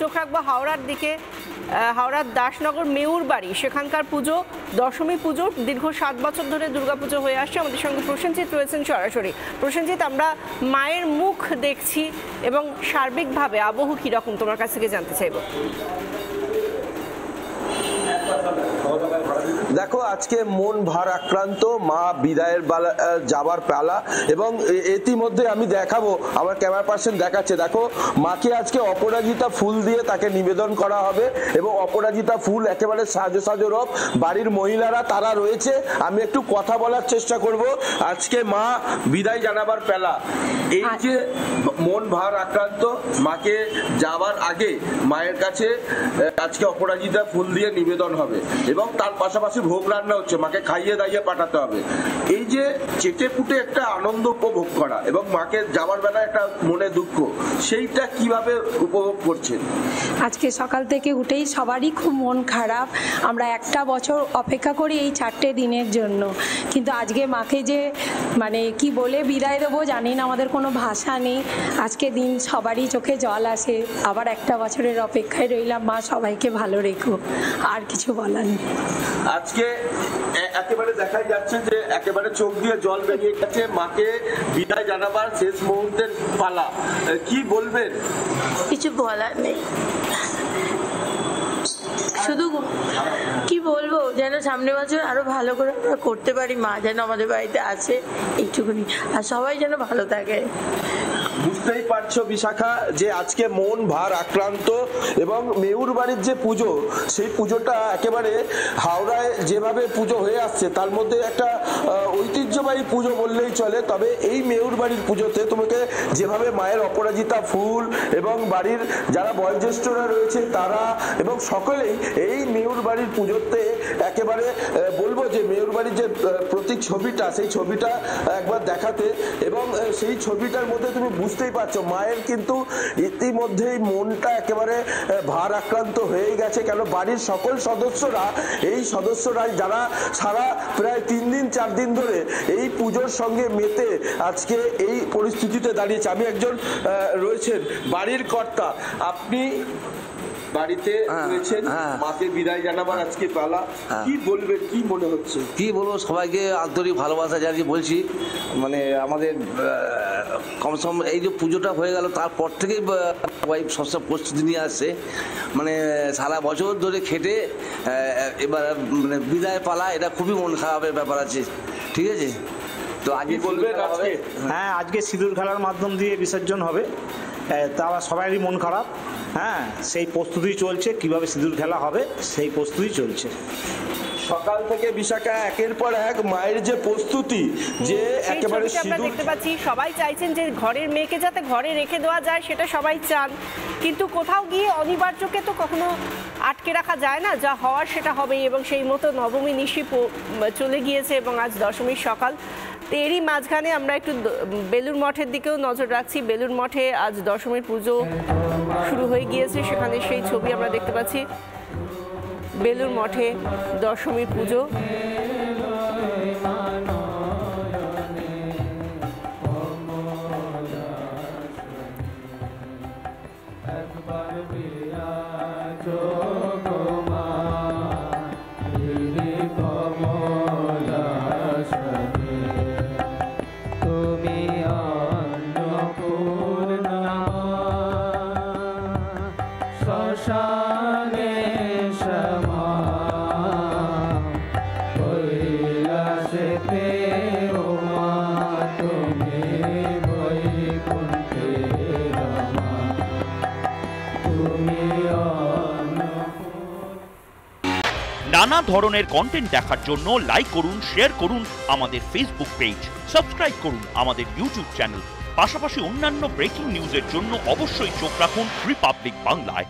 চোখ রাখবো হাওড়ার দিকে। হাওড়ার দাসনগর মেউর বাড়ি, সেখানকার পুজো, দশমী পুজো, দীর্ঘ 7 বছর ধরে দুর্গাপুজো হয়ে আসছে। আমাদের সঙ্গে প্রসেনজিৎ রয়েছেন সরাসরি। প্রসেনজিৎ, আমরা মায়ের মুখ দেখছি এবং সার্বিকভাবে আবহ কীরকম তোমার কাছ থেকে জানতে চাইব। দেখো, আজকে মন ভার আক্রান্ত, মা বিদায়ের যাবার পালা, এবং ইতিমধ্যে আমি দেখাবো, আমার ক্যামেরা পার্সন দেখাচ্ছে, দেখো মাকে আজকে অপরাজিতা ফুল দিয়ে তাকে নিবেদন করা হবে এবং অপরাজিতা ফুল একেবারে সাজো সাজো রব। বাড়ির মহিলারা তারা রয়েছে, আমি একটু কথা বলার চেষ্টা করব। আজকে মা বিদায় জানাবার পালা, এই যে মন ভার আক্রান্ত মাকে যাবার আগে মায়ের কাছে আজকে অপরাজিতা ফুল দিয়ে নিবেদন হবে এবং তার পাশাপাশি ভোগ রান্না হচ্ছে, মাকে খাইয়ে দাইয়ে পাঠাতে হবে। এই যে চেটে পুটে একটা আনন্দ উপভোগ করা এবং মাকে যাওয়ার বেলা একটা মনে দুঃখ, সেইটা কিভাবে উপভোগ করছেন? আজকে সকাল থেকে উঠেই সবারই খুব মন খারাপ। আমরা একটা বছর অপেক্ষা করি এই 4টে দিনের জন্য, কিন্তু আজকে মাকে যে মানে কি বলে বিদায় দেবো জানি না, আমাদের কোনো ভাষা নেই। আজকে দিন সবারই চোখে জল আসে, আবার একটা বছরের অপেক্ষায় রইলাম। মা সবাইকে ভালো রেখো, আর কিছু বলার নেই। আজকে একেবারে দেখা যাচ্ছে যে একেবারে চোখ দিয়ে জল বেরিয়ে গেছে, মাকে বিদায় জানাবার শেষ মুহূর্তের পালা, কি বলবেন? কিছু বলার নেই, শুধু কি বলবো, যেন সামনের বছর আরো ভালো করে আমরা করতে পারি, মা যেন আমাদের বাড়িতে আছে এইটুকুনি, আর সবাই যেন ভালো থাকে। বুঝতেই পারছো বিশাখা যে আজকে মন ভার আক্রান্ত এবং মেউর বাড়ির যে পুজো, সেই পুজোটা একেবারে হাওড়ায় যেভাবে পুজো হয়ে আসছে তার মধ্যে একটা ঐতিহ্যবাহী পুজো বললেই চলে। তবে এই মেউর বাড়ির পুজোতে তোমাকে যেভাবে মায়ের অপরাজিতা ফুল এবং বাড়ির যারা বয়োজ্যেষ্ঠরা রয়েছে তারা এবং সকলেই এই মেউর বাড়ির পুজোতে একেবারে বলবো যে মেউর বাড়ির যে প্রতীক ছবিটা, সেই ছবিটা একবার দেখাতে, এবং সেই ছবিটার মধ্যে তুমি বুঝতেই পারছো মায়ের কিন্তু ইতিমধ্যেই মনটা একেবারে ভার আক্রান্ত হয়ে গেছে। কেন বাড়ির সকল সদস্যরা, এই সদস্যরা যারা সারা প্রায় 3 দিন 4 দিন ধরে এই পুজোর সঙ্গে মেতে আজকে এই পরিস্থিতিতে দাঁড়িয়েছে। আমি একজন রয়েছেন বাড়ির কর্তা, আপনি বাড়িতে রয়েছেন, মাকে বিদায় জানাবার আজকে পালা, কি বলবেন, কি মনে হচ্ছে? কি বলবো, সবাইকে আন্তরিক ভালোবাসা জানিয়ে বলছি। মানে আমাদের কমসম এই যে পুজোটা হয়ে গেল তারপর থেকেই সবাই সব প্রস্তুতি নিয়ে আসছে, মানে সারা বছর ধরে খেটে এবার মানে বিদায় পালা, এটা খুবই মন খারাপের ব্যাপার আছে। ঠিক আছে, তো আজকে বলবেন আজকে? হ্যাঁ, আজকে সিঁদুর খেলার মাধ্যম দিয়ে বিসর্জন হবে, তারা সবারই মন খারাপ। হ্যাঁ, সেই প্রস্তুতি চলছে, কিভাবে সিঁদুর খেলা হবে সেই প্রস্তুতি চলছে। সকাল থেকে বিশাখা একের পর এক মায়ের যে প্রস্তুতি, যে একেবারে আমরা দেখতে পাচ্ছি সবাই চাইছেন যে ঘরের মেয়েকে যাতে ঘরে রেখে দেওয়া যায়, সেটা সবাই চান, কিন্তু কোথাও গিয়ে অনিবার্যকে তো কখনো আটকে রাখা যায় না, যা হওয়ার সেটা হবেই। এবং সেই মতো নবমী নিশি চলে গিয়েছে এবং আজ দশমীর সকাল। এরই মাঝখানে আমরা একটু বেলুর মঠের দিকেও নজর রাখছি। বেলুর মঠে আজ দশমীর পুজো শুরু হয়ে গিয়েছে, সেখানে সেই ছবি আমরা দেখতে পাচ্ছি। বেলুর মঠে দশমীর পুজো। নানা ধরনের কন্টেন্ট দেখার জন্য লাইক করুন, শেয়ার করুন আমাদের ফেসবুক পেজ, সাবস্ক্রাইব করুন আমাদের ইউটিউব চ্যানেল। পাশাপাশি অন্যান্য ব্রেকিং নিউজের জন্য অবশ্যই চোখ রাখুন রিপাবলিক বাংলায়।